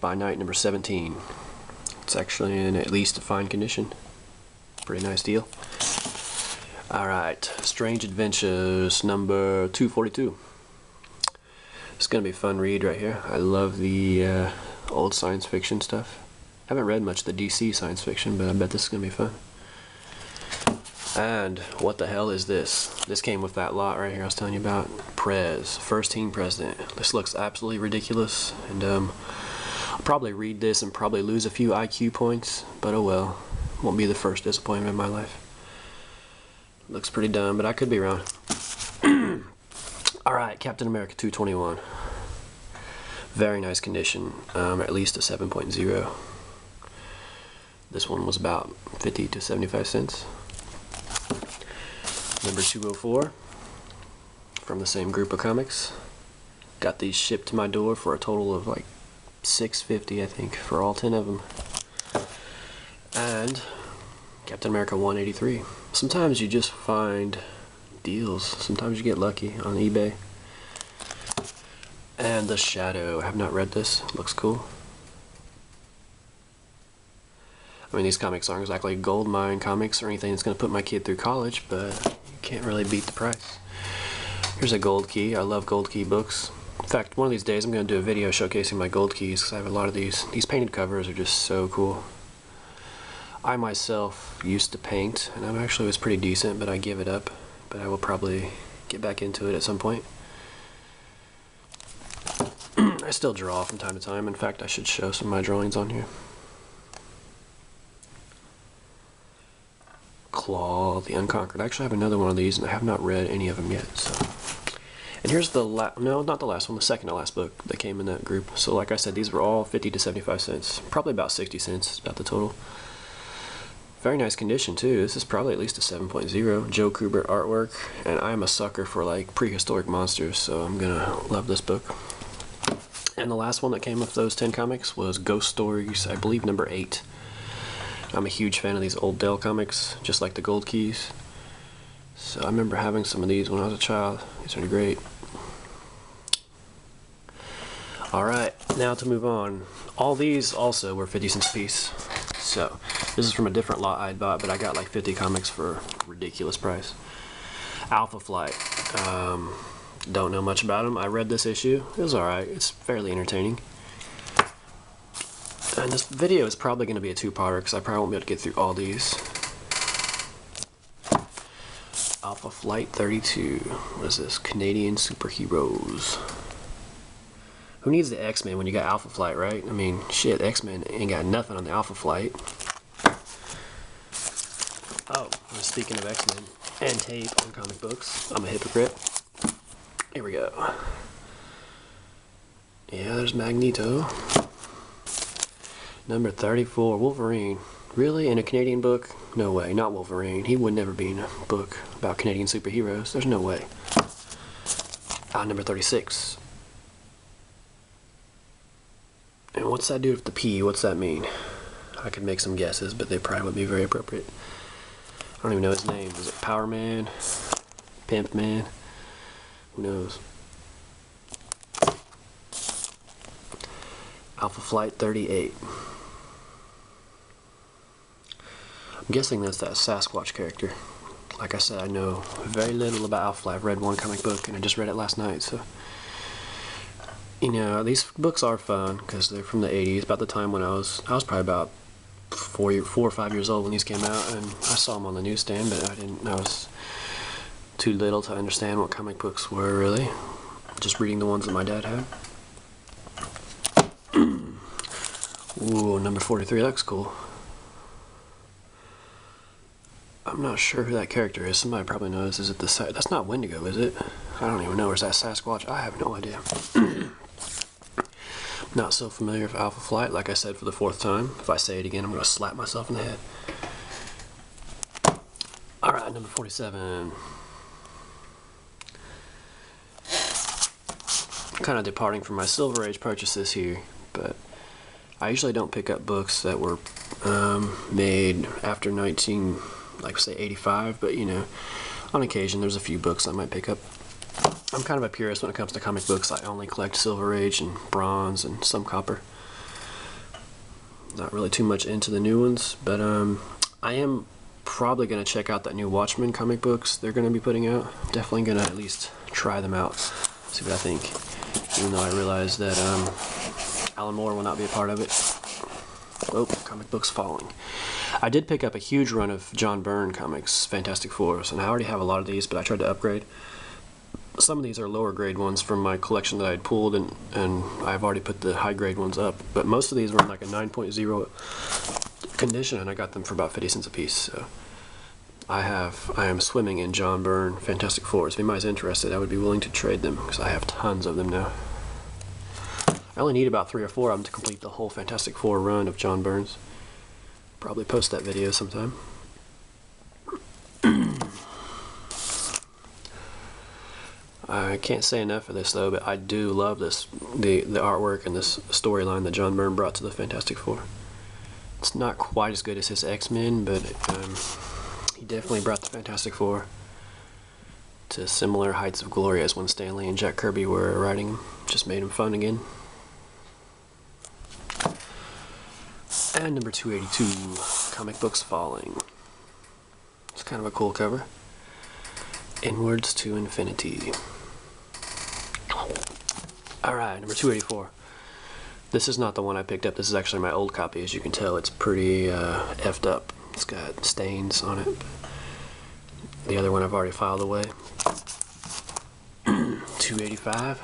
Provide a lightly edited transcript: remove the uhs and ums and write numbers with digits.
by Night number 17. It's actually in at least a fine condition. Pretty nice deal. Alright, Strange Adventures number 242. It's gonna be a fun read right here. I love the old science fiction stuff. Haven't read much of the DC science fiction, but I bet this is gonna be fun. And what the hell is this? This came with that lot right here I was telling you about. Prez, first team president. This looks absolutely ridiculous, and I'll probably read this and probably lose a few IQ points, but oh well. Won't be the first disappointment in my life. Looks pretty dumb, but I could be wrong. Alright, Captain America 221. Very nice condition, at least a 7.0. This one was about 50 to 75 cents. Number 204, from the same group of comics. Got these shipped to my door for a total of like $6.50, I think, for all 10 of them. And Captain America 183. Sometimes you just find deals. Sometimes you get lucky on eBay. And The Shadow. I have not read this. Looks cool. I mean, these comics aren't exactly gold mine comics or anything that's going to put my kid through college, but you can't really beat the price. Here's a gold key. I love gold key books. In fact, one of these days I'm going to do a video showcasing my gold keys because I have a lot of these. These painted covers are just so cool. I myself used to paint, and I actually was pretty decent, but I give it up. But I will probably get back into it at some point. I still draw from time to time. In fact, I should show some of my drawings on here. Claw, the Unconquered. I actually have another one of these, and I have not read any of them yet. So, and here's the no, not the last one, the second to last book that came in that group. So, like I said, these were all 50 to 75 cents, probably about 60 cents is about the total. Very nice condition too. This is probably at least a 7.0. Joe Kubert artwork, and I'm a sucker for like prehistoric monsters, so I'm gonna love this book. And the last one that came with those 10 comics was Ghost Stories, I believe number 8. I'm a huge fan of these old Dell comics, just like the Gold Keys. So I remember having some of these when I was a child. These are great. Alright, now to move on. All these also were 50 cents a piece. So, this is from a different lot I'd bought, but I got like 50 comics for a ridiculous price. Alpha Flight. Don't know much about them. I read this issue. It was alright. It's fairly entertaining. And this video is probably going to be a two-parter because I probably won't be able to get through all these. Alpha Flight 32. What is this? Canadian Superheroes. Who needs the X-Men when you got Alpha Flight, right? I mean, shit, X-Men ain't got nothing on the Alpha Flight. Oh, speaking of X-Men and tape and comic books, I'm a hypocrite. Here we go. Yeah, there's Magneto. Number 34, Wolverine. Really? In a Canadian book? No way, not Wolverine. He would never be in a book about Canadian superheroes. There's no way. Number 36. And what's that do with the P? What's that mean? I could make some guesses, but they probably wouldn't be very appropriate. I don't even know his name. Is it Power Man? Pimp Man? Who knows? Alpha Flight 38. I'm guessing that's that Sasquatch character. Like I said, I know very little about Alpha Flight. I've read one comic book and I just read it last night, so you know, these books are fun because they're from the 80s, about the time when I was probably about 4 or 5 years old when these came out, and I saw them on the newsstand, but I was too little to understand what comic books were really. Just reading the ones that my dad had. Ooh, number 43, that looks cool. I'm not sure who that character is. Somebody probably knows. Is it the that's not Wendigo, is it? I don't even know. Is that Sasquatch? I have no idea. Not so familiar with Alpha Flight, like I said for the 4th time. If I say it again, I'm going to slap myself in the head. Alright, number 47. Kind of departing from my Silver Age purchases here, but I usually don't pick up books that were made after like say 85, but you know, on occasion there's a few books I might pick up. I'm kind of a purist when it comes to comic books. I only collect Silver Age and Bronze and some Copper. Not really too much into the new ones, but I am probably going to check out that new Watchmen comic books they're going to be putting out. Definitely going to at least try them out, see what I think, even though I realize that Alan Moore will not be a part of it. Oh, comic books falling. I did pick up a huge run of John Byrne comics, Fantastic Fours, and I already have a lot of these, but I tried to upgrade. Some of these are lower grade ones from my collection that I had pulled, and I've already put the high grade ones up, but most of these were in like a 9.0 condition, and I got them for about 50 cents a piece. So I am swimming in John Byrne Fantastic Fours. If anybody's interested, I would be willing to trade them because I have tons of them now. I only need about 3 or 4 of them to complete the whole Fantastic Four run of John Byrne's. Probably post that video sometime. I can't say enough of this though, but I do love the artwork and this storyline that John Byrne brought to the Fantastic Four. It's not quite as good as his X-Men, but he definitely brought the Fantastic Four to similar heights of glory as when Stan Lee and Jack Kirby were writing them. Just made them fun again. And number 282, Comic Books Falling. It's kind of a cool cover. Inwards to Infinity. Alright, number 284. This is not the one I picked up. This is actually my old copy. As you can tell, it's pretty effed up. It's got stains on it. The other one I've already filed away. 285.